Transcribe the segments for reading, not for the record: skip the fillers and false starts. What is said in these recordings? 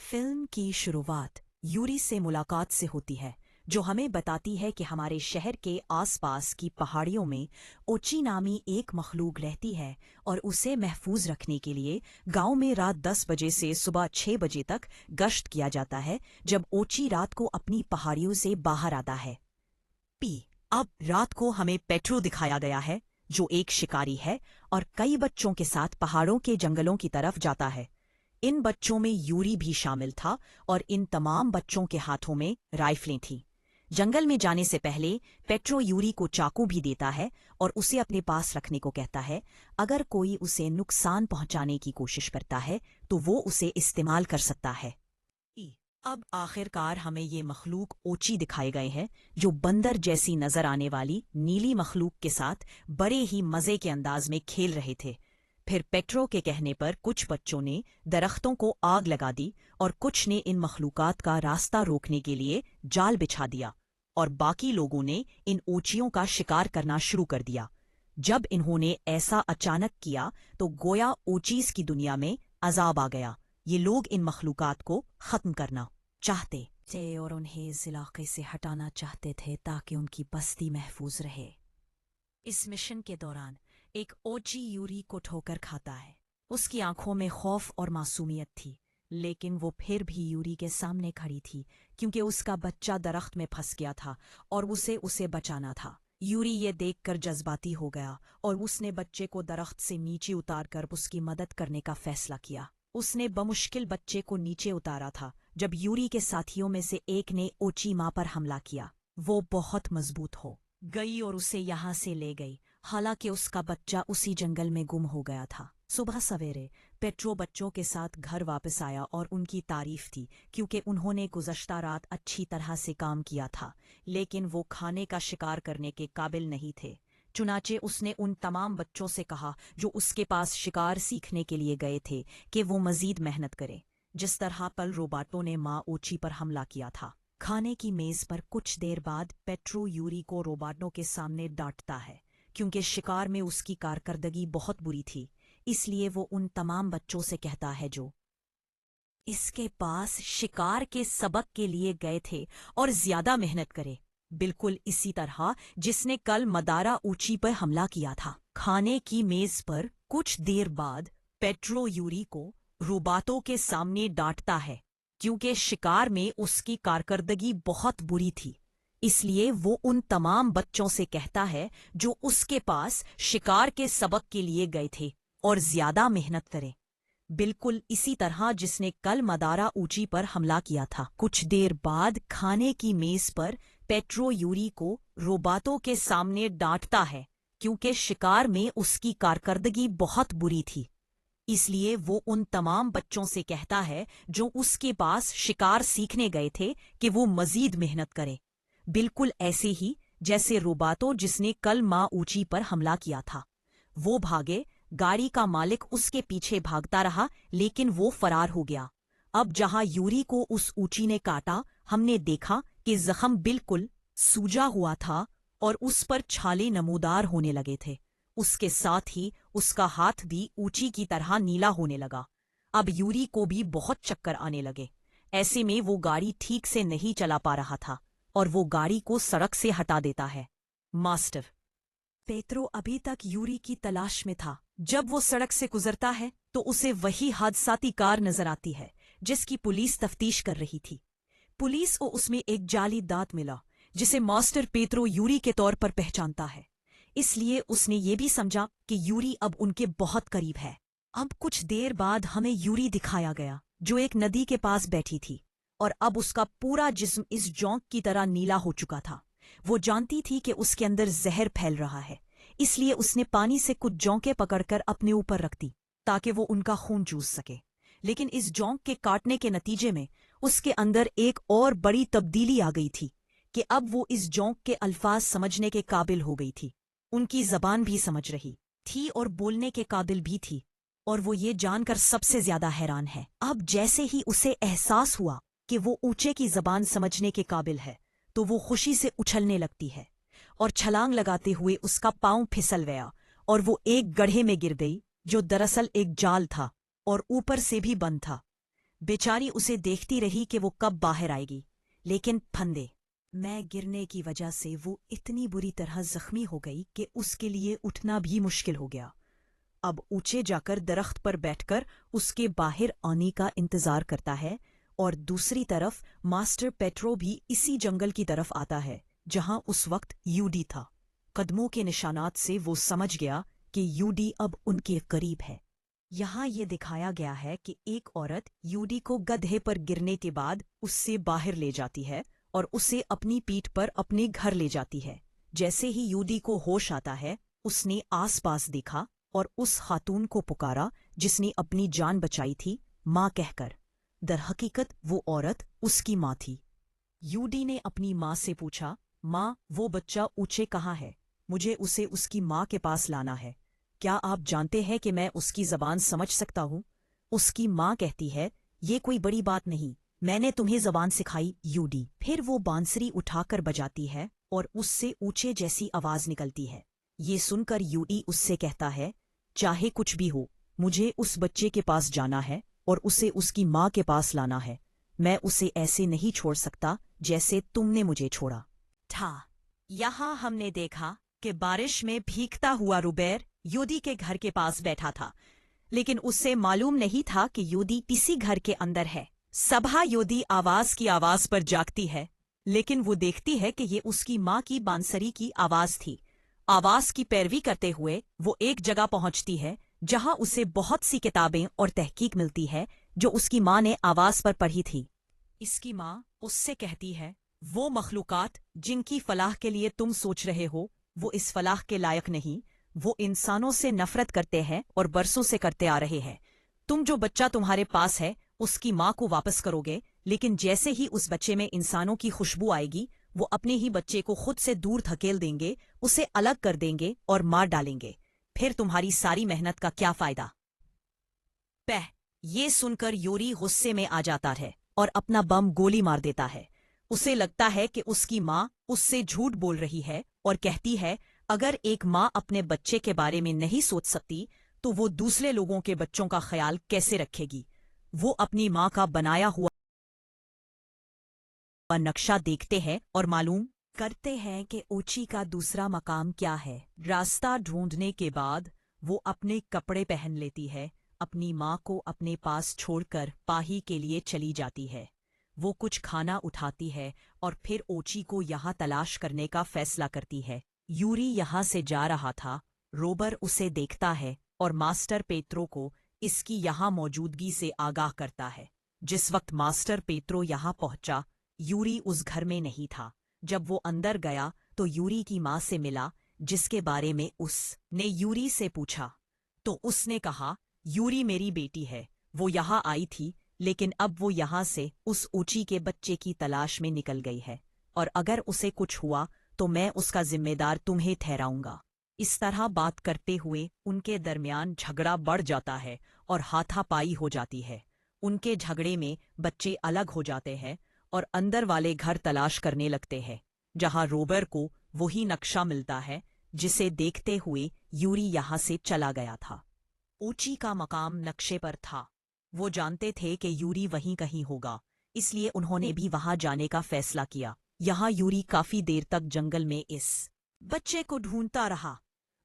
Film की शुरुआत Yuri से मुलाकात से होती है, जो हमें बताती है कि हमारे शहर के आसपास की पहाड़ियों में ओची नामी एक मखलूक रहती है और उसे महफूज रखने के लिए गांव में रात 10 बजे से सुबह 6 बजे तक गश्त किया जाता है, जब ओची रात को अपनी पहाड़ियों से बाहर आता है। अब रात को हमें पेट्रो दिखाया गया है, जो एक शिकारी है और कई बच्चों के साथ पहाड़ों के जंगलों की तरफ जाता है। इन बच्चों में यूरी भी शामिल था और इन तमाम बच्चों के हाथों में राइफलें थीं। जंगल में जाने से पहले पेट्रो यूरी को चाकू भी देता है और उसे अपने पास रखने को कहता है। अगर कोई उसे नुकसान पहुंचाने की कोशिश करता है तो वो उसे इस्तेमाल कर सकता है। अब आखिरकार हमें ये मखलूक ओची दिखाए गए हैं, जो बंदर जैसी नजर आने वाली नीली मखलूक के साथ बड़े ही मजे के अंदाज में खेल रहे थे। फिर पेट्रो के कहने पर कुछ बच्चों ने दरख्तों को आग लगा दी और कुछ ने इन मखलूकात का रास्ता रोकने के लिए जाल बिछा दिया और बाकी लोगों ने इन ओचियों का शिकार करना शुरू कर दिया। जब इन्होंने ऐसा अचानक किया तो गोया ओचीज की दुनिया में अजाब आ गया। ये लोग इन मखलूकात को खत्म करना चाहते थे और उन्हें इस इलाके से हटाना चाहते थे ताकि उनकी बस्ती महफूज रहे। इस मिशन के दौरान एक ओची यूरी को ठोकर खाता है। उसकी आंखों में खौफ और मासूमियत थी, लेकिन वो फिर भी यूरी के सामने खड़ी थी क्योंकि उसका बच्चा दरख्त में फंस गया था और उसे बचाना था। यूरी ये देखकर जज्बाती हो गया और उसने बच्चे को दरख्त से नीचे उतारकर उसकी मदद करने का फैसला किया। उसने बमुश्किल बच्चे को नीचे उतारा था जब यूरी के साथियों में से एक ने ओची माँ पर हमला किया। वो बहुत मजबूत हो गई और उसे यहाँ से ले गई, हालांकि उसका बच्चा उसी जंगल में गुम हो गया था। सुबह सवेरे पेट्रो बच्चों के साथ घर वापस आया और उनकी तारीफ थी क्योंकि उन्होंने गुज़श्ता रात अच्छी तरह से काम किया था, लेकिन वो खाने का शिकार करने के काबिल नहीं थे। चुनाचे उसने उन तमाम बच्चों से कहा जो उसके पास शिकार सीखने के लिए गए थे कि वो मजीद मेहनत करें, जिस तरह पल रोबाटों ने माँ ओची पर हमला किया था। खाने की मेज पर कुछ देर बाद पेट्रो यूरी को रोबाटों के सामने डांटता है क्योंकि शिकार में उसकी कारकर्दगी बहुत बुरी थी। इसलिए वो उन तमाम बच्चों से कहता है जो इसके पास शिकार के सबक के लिए गए थे और ज्यादा मेहनत करे, बिल्कुल इसी तरह जिसने कल मदारा ऊंची पर हमला किया था। खाने की मेज पर कुछ देर बाद पेट्रो यूरी को रोबाटों के सामने डांटता है क्योंकि शिकार में उसकी कारकर्दगी बहुत बुरी थी। इसलिए वो उन तमाम बच्चों से कहता है जो उसके पास शिकार के सबक के लिए गए थे और ज्यादा मेहनत करें, बिल्कुल इसी तरह जिसने कल मदारा ऊंची पर हमला किया था। कुछ देर बाद खाने की मेज पर पेट्रो यूरी को रोबाटों के सामने डांटता है क्योंकि शिकार में उसकी कारकर्दगी बहुत बुरी थी। इसलिए वो उन तमाम बच्चों से कहता है जो उसके पास शिकार सीखने गए थे कि वो मजीद मेहनत करे, बिल्कुल ऐसे ही जैसे रोबाटो जिसने कल माँ ऊंची पर हमला किया था। वो भागे, गाड़ी का मालिक उसके पीछे भागता रहा, लेकिन वो फरार हो गया। अब जहां यूरी को उस ऊंची ने काटा, हमने देखा कि जख्म बिल्कुल सूजा हुआ था और उस पर छाले नमूदार होने लगे थे। उसके साथ ही उसका हाथ भी ऊंची की तरह नीला होने लगा। अब यूरी को भी बहुत चक्कर आने लगे। ऐसे में वो गाड़ी ठीक से नहीं चला पा रहा था और वो गाड़ी को सड़क से हटा देता है। मास्टर पेट्रो अभी तक यूरी की तलाश में था। जब वो सड़क से गुजरता है तो उसे वही हादसाती कार नजर आती है जिसकी पुलिस तफ्तीश कर रही थी। पुलिस को उसमें एक जाली दांत मिला जिसे मास्टर पेट्रो यूरी के तौर पर पहचानता है। इसलिए उसने ये भी समझा कि यूरी अब उनके बहुत करीब है। अब कुछ देर बाद हमें यूरी दिखाया गया जो एक नदी के पास बैठी थी और अब उसका पूरा जिस्म इस जोंक की तरह नीला हो चुका था। वो जानती थी कि उसके अंदर जहर फैल रहा है, इसलिए उसने पानी से कुछ जोंकें पकड़कर अपने ऊपर रख दी ताकि वो उनका खून चूस सके। लेकिन इस जोंक के काटने के नतीजे में उसके अंदर एक और बड़ी तब्दीली आ गई थी कि अब वो इस जोंक के अल्फाज समझने के काबिल हो गई थी। उनकी जबान भी समझ रही थी और बोलने के काबिल भी थी, और वो ये जानकर सबसे ज्यादा हैरान है। अब जैसे ही उसे एहसास हुआ कि वो ऊंचे की जबान समझने के काबिल है तो वो खुशी से उछलने लगती है और छलांग लगाते हुए उसका पांव फिसल गया और वो एक गड्ढे में गिर गई जो दरअसल एक जाल था और ऊपर से भी बंद था। बेचारी उसे देखती रही कि वो कब बाहर आएगी, लेकिन फंदे में गिरने की वजह से वो इतनी बुरी तरह जख्मी हो गई कि उसके लिए उठना भी मुश्किल हो गया। अब ऊंचे जाकर दरख्त पर बैठकर उसके बाहर आने का इंतजार करता है, और दूसरी तरफ मास्टर पेट्रो भी इसी जंगल की तरफ आता है जहां उस वक्त यूडी था। कदमों के निशानात से वो समझ गया कि यूडी अब उनके करीब है। यहाँ ये दिखाया गया है कि एक औरत यूडी को गधे पर गिरने के बाद उससे बाहर ले जाती है और उसे अपनी पीठ पर अपने घर ले जाती है। जैसे ही यूडी को होश आता है, उसने आसपास देखा और उस खातून को पुकारा जिसने अपनी जान बचाई थी, माँ कहकर। दरहकीकत वो औरत उसकी माँ थी। यूडी ने अपनी माँ से पूछा, माँ, वो बच्चा ऊंचे कहाँ है? मुझे उसे उसकी माँ के पास लाना है। क्या आप जानते हैं कि मैं उसकी जबान समझ सकता हूँ? उसकी माँ कहती है, ये कोई बड़ी बात नहीं, मैंने तुम्हें जबान सिखाई यूडी। फिर वो बांसुरी उठाकर बजाती है और उससे ऊंचे जैसी आवाज निकलती है। ये सुनकर यूडी उससे कहता है, चाहे कुछ भी हो, मुझे उस बच्चे के पास जाना है और उसे उसकी माँ के पास लाना है। मैं उसे ऐसे नहीं छोड़ सकता जैसे तुमने मुझे छोड़ा था। यहाँ हमने देखा कि बारिश में भीगता हुआ रुबेर यूडी के घर के पास बैठा था, लेकिन उससे मालूम नहीं था कि यूडी इसी घर के अंदर है। सभा यूडी आवाज की आवाज पर जागती है, लेकिन वो देखती है कि ये उसकी माँ की बांसुरी की आवाज थी। आवाज की पैरवी करते हुए वो एक जगह पहुंचती है जहां उसे बहुत सी किताबें और तहकीक मिलती है जो उसकी माँ ने आवाज पर पढ़ी थी। इसकी माँ उससे कहती है, वो मखलूकात जिनकी फलाह के लिए तुम सोच रहे हो, वो इस फलाह के लायक नहीं। वो इंसानों से नफरत करते हैं और बरसों से करते आ रहे हैं। तुम जो बच्चा तुम्हारे पास है उसकी माँ को वापस करोगे, लेकिन जैसे ही उस बच्चे में इंसानों की खुशबू आएगी, वो अपने ही बच्चे को खुद से दूर धकेल देंगे, उसे अलग कर देंगे और मार डालेंगे। फिर तुम्हारी सारी मेहनत का क्या फायदा? ये सुनकर यूरी गुस्से में आ जाता है और अपना बम गोली मार देता है। उसे लगता है कि उसकी माँ उससे झूठ बोल रही है और कहती है, अगर एक माँ अपने बच्चे के बारे में नहीं सोच सकती तो वो दूसरे लोगों के बच्चों का ख्याल कैसे रखेगी? वो अपनी माँ का बनाया हुआ नक्शा देखते हैं और मालूम करते हैं कि ओची का दूसरा मकाम क्या है। रास्ता ढूंढने के बाद वो अपने कपड़े पहन लेती है, अपनी माँ को अपने पास छोड़कर पाही के लिए चली जाती है। वो कुछ खाना उठाती है और फिर ओची को यहाँ तलाश करने का फैसला करती है। यूरी यहाँ से जा रहा था, रोबर उसे देखता है और मास्टर पेत्रो को इसकी यहाँ मौजूदगी से आगाह करता है। जिस वक्त मास्टर पेत्रो यहाँ पहुंचा, यूरी उस घर में नहीं था। जब वो अंदर गया तो यूरी की माँ से मिला, जिसके बारे में उसने यूरी से पूछा। तो उसने कहा, यूरी मेरी बेटी है, वो यहाँ आई थी, लेकिन अब वो यहाँ से उस ऊंची के बच्चे की तलाश में निकल गई है, और अगर उसे कुछ हुआ तो मैं उसका जिम्मेदार तुम्हें ठहराऊंगा। इस तरह बात करते हुए उनके दरमियान झगड़ा बढ़ जाता है और हाथापाई हो जाती है। उनके झगड़े में बच्चे अलग हो जाते हैं और अंदर वाले घर तलाश करने लगते हैं, जहां रोबर को वही नक्शा मिलता है जिसे देखते हुए यूरी यहाँ से चला गया था। ऊंची का मकाम नक्शे पर था। वो जानते थे कि यूरी वहीं कहीं होगा, इसलिए उन्होंने भी वहां जाने का फैसला किया। यहाँ यूरी काफी देर तक जंगल में इस बच्चे को ढूंढता रहा।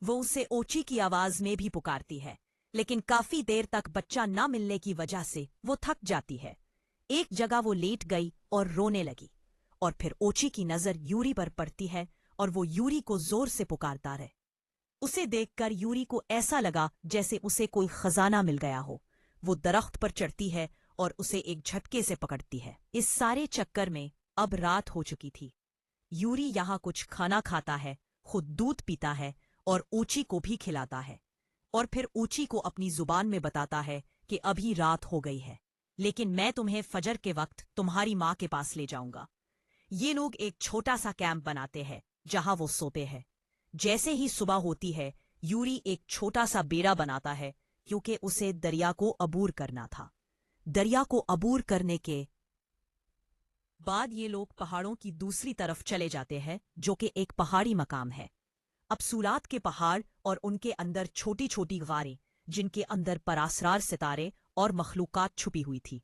वो उसे ओची की आवाज में भी पुकारती है, लेकिन काफी देर तक बच्चा न मिलने की वजह से वो थक जाती है। एक जगह वो लेट गई और रोने लगी, और फिर ओची की नजर यूरी पर पड़ती है और वो यूरी को जोर से पुकारता रहे। उसे देखकर यूरी को ऐसा लगा जैसे उसे कोई खजाना मिल गया हो। वो दरख्त पर चढ़ती है और उसे एक झटके से पकड़ती है। इस सारे चक्कर में अब रात हो चुकी थी। यूरी यहाँ कुछ खाना खाता है, खुद दूध पीता है और ऊंची को भी खिलाता है, और फिर ऊंची को अपनी जुबान में बताता है कि अभी रात हो गई है, लेकिन मैं तुम्हें फजर के वक्त तुम्हारी माँ के पास ले जाऊंगा। ये लोग एक छोटा सा कैंप बनाते हैं जहां वो सोते हैं। जैसे ही सुबह होती है, यूरी एक छोटा सा बेड़ा बनाता है, क्योंकि उसे दरिया को अबूर करना था। दरिया को अबूर करने के बाद ये लोग पहाड़ों की दूसरी तरफ चले जाते हैं, जो कि एक पहाड़ी मकाम है। अबसूलात के पहाड़ और उनके अंदर छोटी छोटी गारें, जिनके अंदर परासरार सितारे और मखलूकात छुपी हुई थी।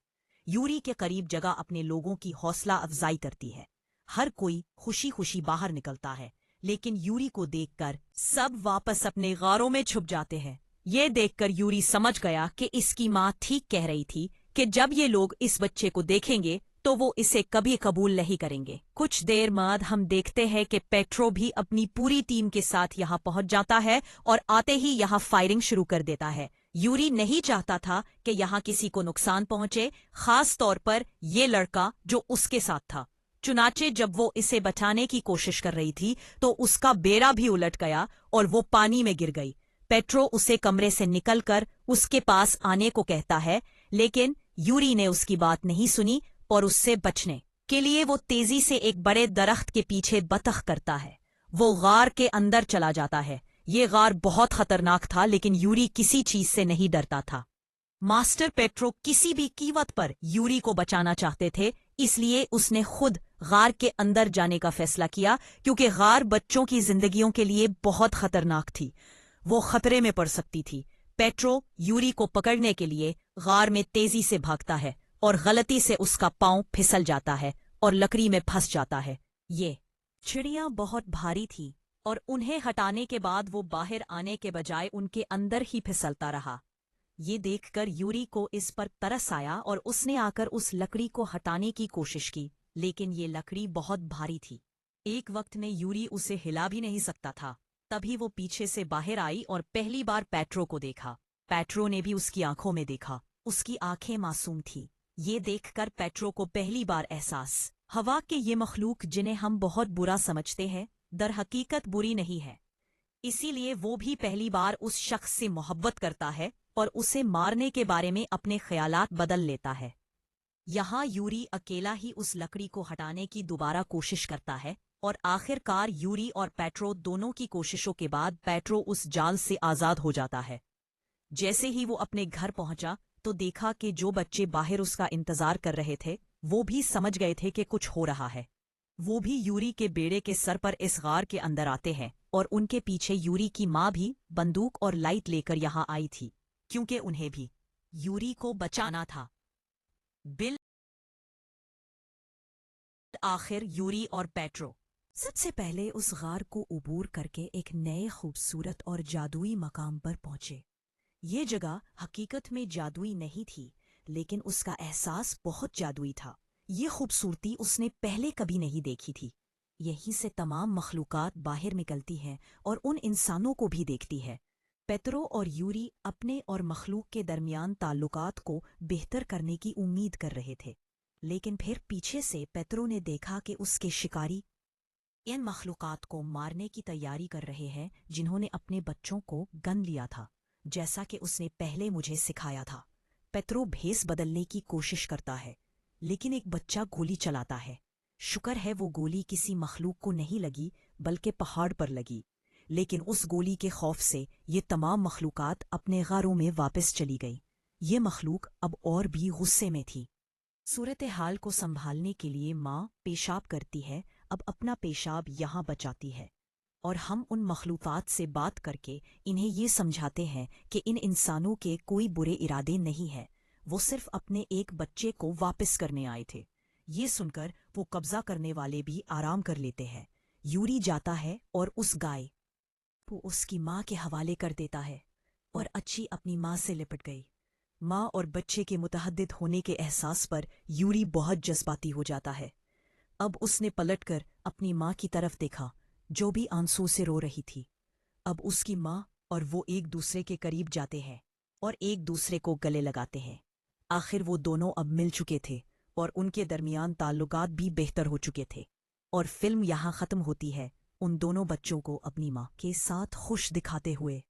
यूरी के करीब जगह अपने लोगों की हौसला अफजाई करती है। हर कोई खुशी खुशी बाहर निकलता है, लेकिन यूरी को देखकर सब वापस अपने गारों में छुप जाते हैं। ये देखकर यूरी समझ गया कि इसकी माँ ठीक कह रही थी कि जब ये लोग इस बच्चे को देखेंगे तो वो इसे कभी कबूल नहीं करेंगे। कुछ देर बाद हम देखते हैं कि पेट्रो भी अपनी पूरी टीम के साथ यहाँ पहुंच जाता है और आते ही यहाँ फायरिंग शुरू कर देता है। यूरी नहीं चाहता था कि यहाँ किसी को नुकसान पहुंचे, खास तौर पर ये लड़का जो उसके साथ था। चुनाचे जब वो इसे बचाने की कोशिश कर रही थी तो उसका बेड़ा भी उलट गया और वो पानी में गिर गई। पेट्रो उसे कमरे से निकलकर उसके पास आने को कहता है, लेकिन यूरी ने उसकी बात नहीं सुनी और उससे बचने के लिए वो तेजी से एक बड़े दरख्त के पीछे बतख करता है। वो गार के अंदर चला जाता है। ये गार बहुत खतरनाक था, लेकिन यूरी किसी चीज से नहीं डरता था। मास्टर पेट्रो किसी भी कीमत पर यूरी को बचाना चाहते थे, इसलिए उसने खुद गार के अंदर जाने का फैसला किया, क्योंकि गार बच्चों की जिंदगियों के लिए बहुत खतरनाक थी। वो खतरे में पड़ सकती थी। पेट्रो यूरी को पकड़ने के लिए गार में तेजी से भागता है और गलती से उसका पांव फिसल जाता है और लकड़ी में फंस जाता है। ये चिड़िया बहुत भारी थी और उन्हें हटाने के बाद वो बाहर आने के बजाय उनके अंदर ही फिसलता रहा। ये देखकर यूरी को इस पर तरस आया और उसने आकर उस लकड़ी को हटाने की कोशिश की, लेकिन ये लकड़ी बहुत भारी थी। एक वक्त में यूरी उसे हिला भी नहीं सकता था। तभी वो पीछे से बाहर आई और पहली बार पेट्रो को देखा। पेट्रो ने भी उसकी आंखों में देखा। उसकी आंखें मासूम थी। ये देखकर पेट्रो को पहली बार एहसास हवा के ये मखलूक जिन्हें हम बहुत बुरा समझते हैं, दर हकीकत बुरी नहीं है। इसीलिए वो भी पहली बार उस शख्स से मोहब्बत करता है और उसे मारने के बारे में अपने ख्यालात बदल लेता है। यहाँ यूरी अकेला ही उस लकड़ी को हटाने की दोबारा कोशिश करता है और आखिरकार यूरी और पेट्रो दोनों की कोशिशों के बाद पेट्रो उस जाल से आजाद हो जाता है। जैसे ही वो अपने घर पहुंचा तो देखा कि जो बच्चे बाहर उसका इंतजार कर रहे थे वो भी समझ गए थे कि कुछ हो रहा है। वो भी यूरी के बेड़े के सर पर इस गार के अंदर आते हैं और उनके पीछे यूरी की माँ भी बंदूक और लाइट लेकर यहाँ आई थी, क्योंकि उन्हें भी यूरी को बचाना था। बिल आखिर यूरी और पेट्रो सबसे पहले उस गार को उबूर करके एक नए खूबसूरत और जादुई मकाम पर पहुंचे। ये जगह हकीकत में जादुई नहीं थी, लेकिन उसका एहसास बहुत जादुई था। ये खूबसूरती उसने पहले कभी नहीं देखी थी। यहीं से तमाम मखलूकात बाहर निकलती हैं और उन इंसानों को भी देखती है। पेट्रो और यूरी अपने और मखलूक के दरमियान ताल्लुकात को बेहतर करने की उम्मीद कर रहे थे, लेकिन फिर पीछे से पेट्रो ने देखा कि उसके शिकारी इन मखलूकात को मारने की तैयारी कर रहे हैं जिन्होंने अपने बच्चों को गन लिया था, जैसा कि उसने पहले मुझे सिखाया था। पेट्रो भेस बदलने की कोशिश करता है, लेकिन एक बच्चा गोली चलाता है। शुक्र है वो गोली किसी मखलूक को नहीं लगी, बल्कि पहाड़ पर लगी। लेकिन उस गोली के खौफ से ये तमाम मखलूकात अपने गारों में वापस चली गई। ये मखलूक अब और भी गुस्से में थी। सूरत हाल को संभालने के लिए माँ पेशाब करती है, अब अपना पेशाब यहाँ बचाती है, और हम उन मखलूकात से बात करके इन्हें ये समझाते हैं कि इन इंसानों के कोई बुरे इरादे नहीं हैं, वो सिर्फ अपने एक बच्चे को वापस करने आए थे। ये सुनकर वो कब्जा करने वाले भी आराम कर लेते हैं। यूरी जाता है और उस गाय को उसकी माँ के हवाले कर देता है और अच्छी अपनी माँ से लिपट गई। माँ और बच्चे के मुतहद्दिद होने के एहसास पर यूरी बहुत जज्बाती हो जाता है। अब उसने पलटकर अपनी माँ की तरफ देखा, जो भी आंसू से रो रही थी। अब उसकी माँ और वो एक दूसरे के करीब जाते हैं और एक दूसरे को गले लगाते हैं। आखिर वो दोनों अब मिल चुके थे और उनके दरमियान ताल्लुकात भी बेहतर हो चुके थे। और फिल्म यहाँ ख़त्म होती है, उन दोनों बच्चों को अपनी माँ के साथ खुश दिखाते हुए।